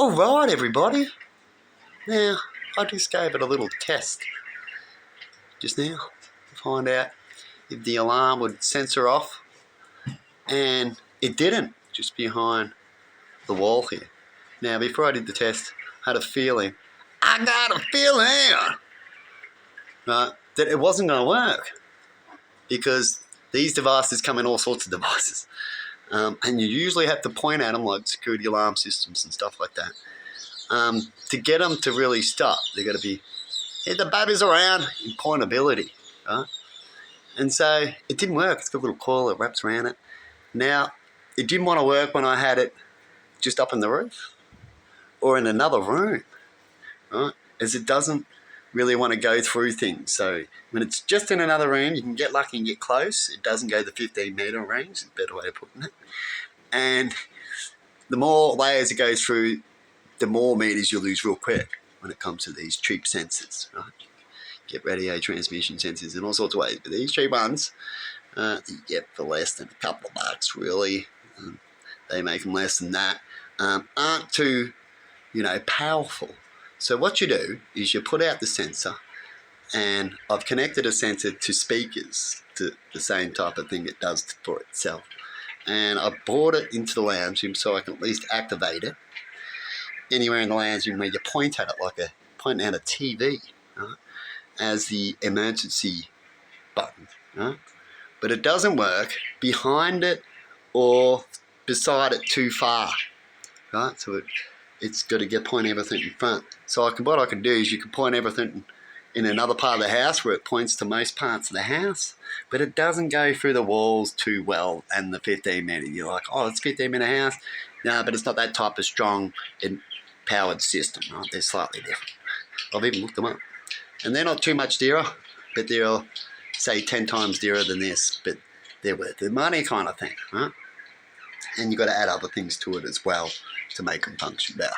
All right, everybody. Now, I just gave it a little test just now to find out if the alarm would sensor off, and it didn't, just behind the wall here. Now, before I did the test, I had a feeling, right, that it wasn't going to work because these devices come in all sorts of devices. And you usually have to point at them like security alarm systems and stuff like that. To get them to really stop, they've got to be, the baby's around in pointability, right? And so it didn't work. It's got a little coil that wraps around it. Now, it didn't want to work when I had it just up in the roof or in another room, right? As it doesn't really want to go through things. So when it's just in another room, you can get lucky and get close. It doesn't go the 15-metre range, is a better way of putting it. And the more layers it goes through, the more meters you lose real quick when it comes to these cheap sensors, right? Get radio transmission sensors in all sorts of ways. But these cheap ones, you get for less than a couple of bucks, really. They make them less than that. Aren't too, powerful. So what you do is you put out the sensor, and I've connected a sensor to speakers, to the same type of thing it does for itself. And I brought it into the lounge room so I can at least activate it anywhere in the lounge room where you point at it like pointing at a TV, right, as the emergency button, right? But it doesn't work behind it or beside it too far, right? So it's got to point everything in front. So what I can do is you can point everything in another part of the house where it points to most parts of the house, but it doesn't go through the walls too well and the 15-metre. You're like, oh, it's 15-metre house. No, but it's not that type of strong and powered system, right? They're slightly different. I've even looked them up. And they're not too much dearer, but they're, say, 10 times dearer than this, but they're worth the money kind of thing, right? And you've got to add other things to it as well to make them function better.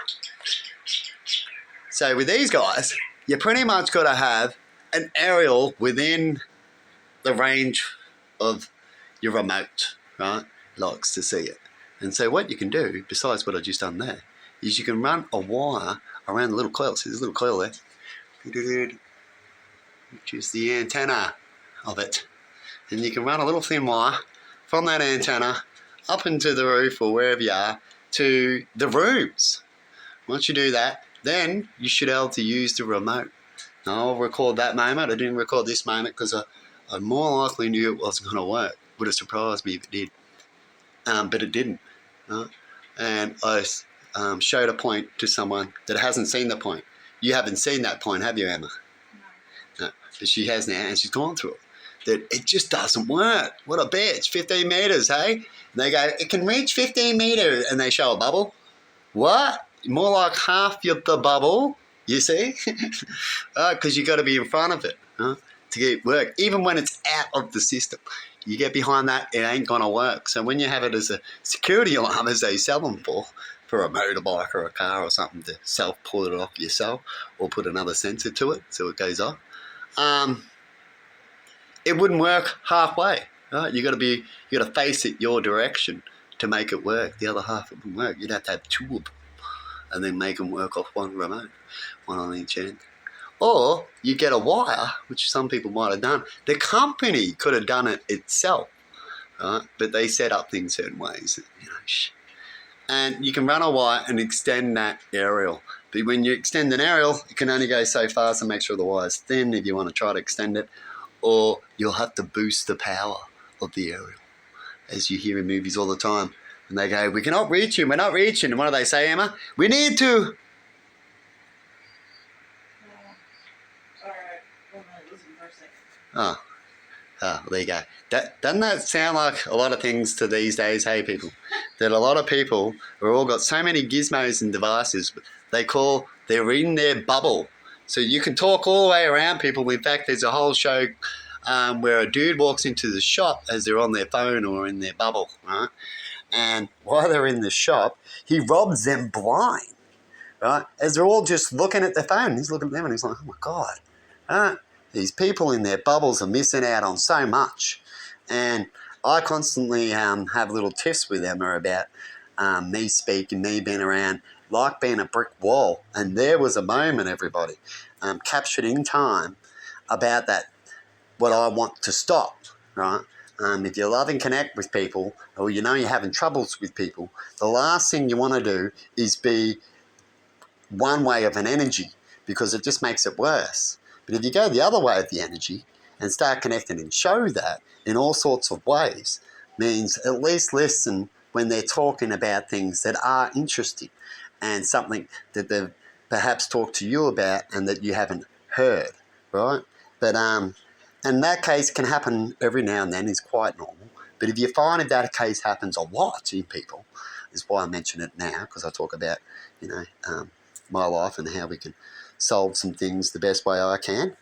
So with these guys, you pretty much got to have an aerial within the range of your remote, right? Likes to see it. And so what you can do, besides what I just done there, is you can run a wire around the little coil. So there's a little coil there, which is the antenna of it. And you can run a little thin wire from that antenna up into the roof or wherever you are to the rooms. Once you do that, then you should be able to use the remote. Now, I'll record that moment. I didn't record this moment because I more likely knew it wasn't going to work. Would have surprised me if it did. But it didn't. Right? And I showed a point to someone that hasn't seen the point. You haven't seen that point, have you, Emma? No. But she has now, and she's gone through it. That it just doesn't work. What a bitch. 15 metres, hey? And they go, it can reach 15 metres, and they show a bubble. What? More like half the bubble, you see? Because you got to be in front of it, huh, to get it work. Even when it's out of the system, you get behind that, it ain't going to work. So when you have it as a security alarm, as they sell them for a motorbike or a car or something to self-pull it off yourself or put another sensor to it so it goes off, it wouldn't work halfway. Right? You got to face it your direction to make it work. The other half it wouldn't work. You'd have to have two of them and then make them work off one remote, one on each end. Or you get a wire, which some people might have done. The company could have done it itself, right? But they set up things certain ways. And you can run a wire and extend that aerial. But when you extend an aerial, it can only go so far, so make sure the wire's thin if you want to try to extend it. Or you'll have to boost the power of the aerial, as you hear in movies all the time. And they go, we cannot reach you, we're not reaching. And what do they say, Emma? We need to. Oh, there you go. Doesn't that sound like a lot of things to these days, hey, people? That a lot of people have all got so many gizmos and devices, they're in their bubble. So you can talk all the way around people. In fact, there's a whole show where a dude walks into the shop as they're on their phone or in their bubble, right? And while they're in the shop, he robs them blind, right? As they're all just looking at their phone. He's looking at them and he's like, oh, my God. Right? These people in their bubbles are missing out on so much. And I constantly have little tips with Emma about me speaking, me being around, like being a brick wall. And there was a moment, everybody, captured in time about that, what I want to stop, right? If you love and connect with people, or you know you're having troubles with people, the last thing you want to do is be one way of an energy, because it just makes it worse. But if you go the other way of the energy and start connecting and show that in all sorts of ways, means at least listen when they're talking about things that are interesting and something that they've perhaps talked to you about and that you haven't heard, right? But and that case can happen every now and then, is quite normal. But if you find that case happens a lot in people, is why I mention it now, because I talk about, my life and how we can solve some things the best way I can.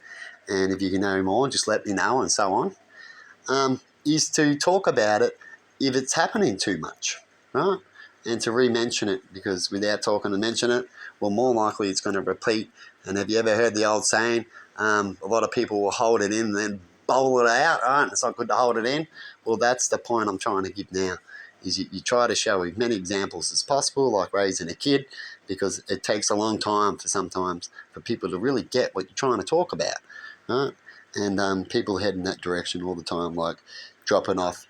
And if you can know more, just let me know, and so on. Is to talk about it if it's happening too much, right? And to re-mention it, because without talking to mention it, well, more likely it's going to repeat. And have you ever heard the old saying, a lot of people will hold it in and then bowl it out, right? It's not good to hold it in. Well, that's the point I'm trying to give now, is you try to show as many examples as possible, like raising a kid, because it takes a long time sometimes for people to really get what you're trying to talk about, right? And people head in that direction all the time, like dropping off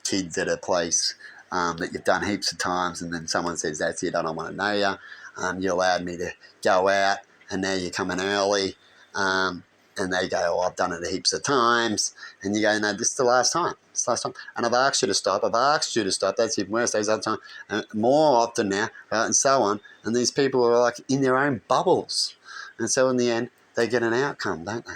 kids at a place that you've done heaps of times, and then someone says, that's it, I don't want to know you. You allowed me to go out, and now you're coming early. And they go, oh, I've done it heaps of times. And you go, no, this is the last time. It's the last time. And I've asked you to stop. I've asked you to stop. That's even worse. Those other times, and more often now, right, and so on. And these people are like in their own bubbles. And so in the end, they get an outcome, don't they?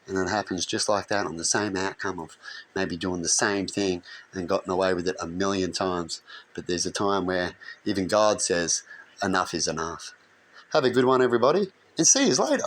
And it happens just like that, on the same outcome of maybe doing the same thing and gotten away with it a million times. But there's a time where even God says, enough is enough. Have a good one, everybody, and see you later.